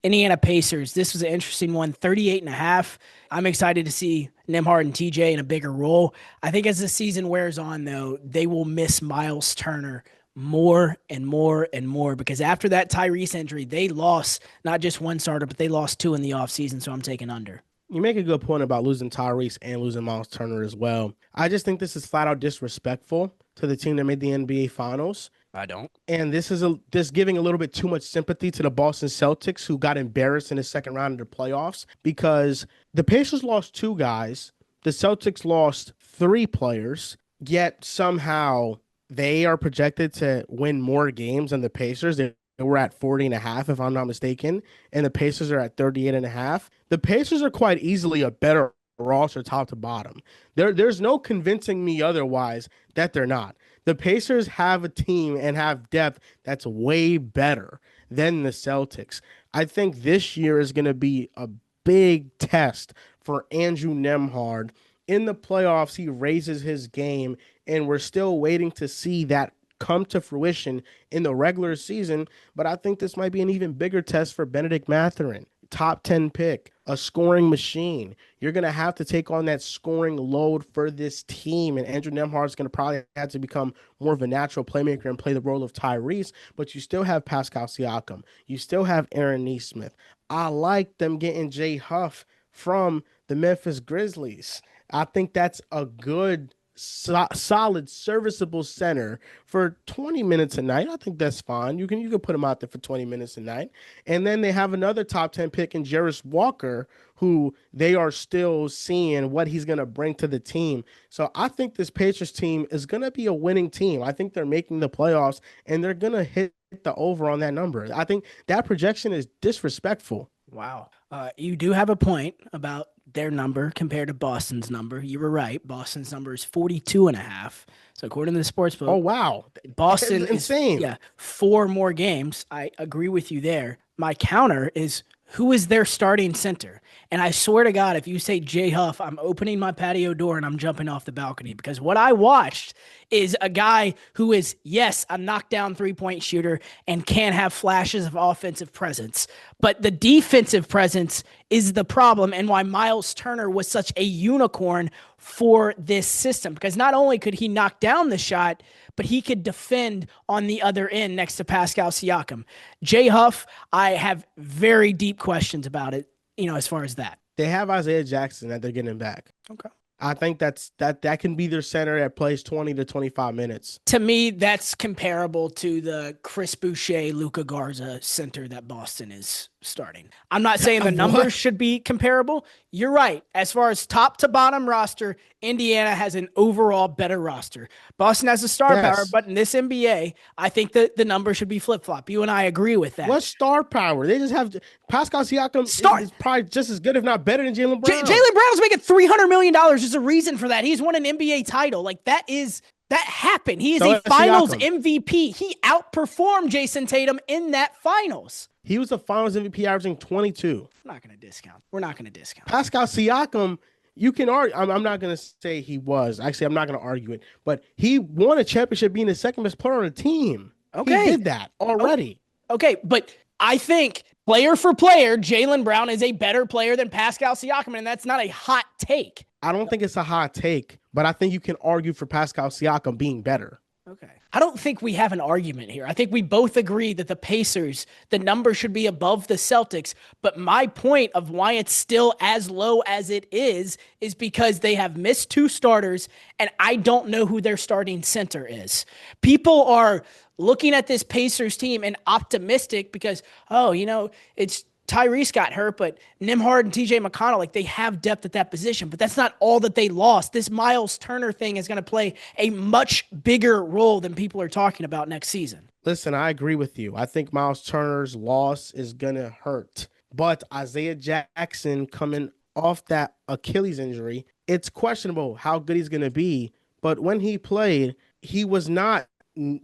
Indiana Pacers. This was an interesting one, 38.5. I'm excited to see Nembhard and TJ in a bigger role. I think as the season wears on, though, they will miss Miles Turner more and more and more because after that Tyrese injury, they lost not just one starter, but they lost two in the offseason. So I'm taking under. You make a good point about losing Tyrese and losing Miles Turner as well. I just think this is flat out disrespectful to the team that made the NBA Finals. I don't. And this is this giving a little bit too much sympathy to the Boston Celtics, who got embarrassed in the second round of the playoffs because the Pacers lost two guys, the Celtics lost three players, yet somehow they are projected to win more games than the Pacers. They were at 40 and a half, if I'm not mistaken, and the Pacers are at 38 and a half. The Pacers are quite easily a better roster top to bottom. There's no convincing me otherwise that they're not. The Pacers have a team and have depth that's way better than the Celtics. I think this year is going to be a big test for Andrew Nembhard. In the playoffs, he raises his game, and we're still waiting to see that come to fruition in the regular season. But I think this might be an even bigger test for Benedict Mathurin. Top 10 pick, a scoring machine. You're going to have to take on that scoring load for this team. And Andrew Nembhard is going to probably have to become more of a natural playmaker and play the role of Tyrese. But you still have Pascal Siakam. You still have Aaron Nesmith. I like them getting Jay Huff from the Memphis Grizzlies. I think that's a good solid, serviceable center for 20 minutes a night. I think that's fine. You can put him out there for 20 minutes a night. And then they have another top 10 pick in Jarris Walker, who they are still seeing what he's going to bring to the team. So I think this Pacers team is going to be a winning team. I think they're making the playoffs, and they're going to hit the over on that number. I think that projection is disrespectful. Wow. You do have a point about their number compared to Boston's number. You were right. Boston's number is 42 and a half. So according to the sports Oh, book, wow. Boston That's is, insane. yeah, four more games. I agree with you there. My counter is who is their starting center? And I swear to God, if you say Jay Huff, I'm opening my patio door and I'm jumping off the balcony because what I watched is a guy who is, yes, a knockdown 3-point shooter and can have flashes of offensive presence. But the defensive presence is the problem and why Miles Turner was such a unicorn for this system because not only could he knock down the shot, but he could defend on the other end next to Pascal Siakam. Jay Huff, I have very deep questions about it, as far as that. They have Isaiah Jackson that they're getting back. Okay. I think that can be their center that plays 20 to 25 minutes. To me, that's comparable to the Chris Boucher, Luka Garza center that Boston is starting. I'm not saying the numbers should be comparable. You're right. As far as top to bottom roster, Indiana has an overall better roster. Boston has a star power, but in this NBA, I think that the numbers should be flip-flop. You and I agree with that. What star power? They just have Pascal Siakam is probably just as good, if not better than Jaylen Brown. Jaylen Brown's making $300 million. There's a reason for that. He's won an NBA title. That happened. He is a finals MVP. He outperformed Jason Tatum in that finals. He was a finals MVP averaging 22. I'm not going to discount. We're not going to discount. Pascal Siakam, you can argue. I'm not going to say he was. Actually, I'm not going to argue it. But he won a championship being the second best player on the team. Okay. He did that already. Okay, but I think player for player, Jaylen Brown is a better player than Pascal Siakam, and that's not a hot take. I don't think it's a hot take, but I think you can argue for Pascal Siakam being better. Okay. I don't think we have an argument here. I think we both agree that the Pacers, the number should be above the Celtics. But my point of why it's still as low as it is because they have missed two starters, and I don't know who their starting center is. People are looking at this Pacers team and optimistic because, it's Tyrese got hurt, but Nembhard and TJ McConnell, they have depth at that position, but that's not all that they lost. This Miles Turner thing is going to play a much bigger role than people are talking about next season. Listen, I agree with you. I think Miles Turner's loss is going to hurt, but Isaiah Jackson coming off that Achilles injury, it's questionable how good he's going to be, but when he played, he was not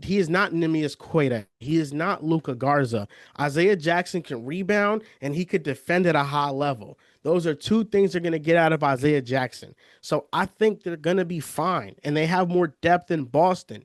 he is not Nimius Queta. He is not Luca Garza. Isaiah Jackson can rebound and he could defend at a high level. Those are two things they're going to get out of Isaiah Jackson. So I think they're going to be fine, and they have more depth in Boston.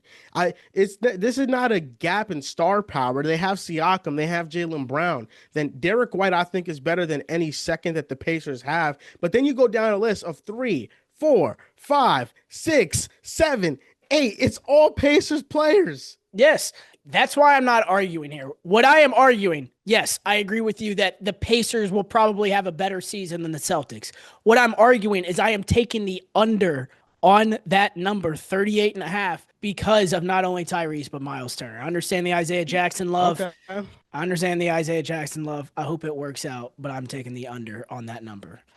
This is not a gap in star power. They have Siakam, they have Jaylen Brown. Then Derek White, I think, is better than any second that the Pacers have. But then you go down a list of 3, 4, 5, 6, 7, 8. It's all Pacers players. Yes, that's why I'm not arguing here. What I am arguing, yes, I agree with you that the Pacers will probably have a better season than the Celtics. What I'm arguing is I am taking the under on that number, 38 and a half, because of not only Tyrese, but Miles Turner. I understand the Isaiah Jackson love. Okay. I understand the Isaiah Jackson love. I hope it works out, but I'm taking the under on that number.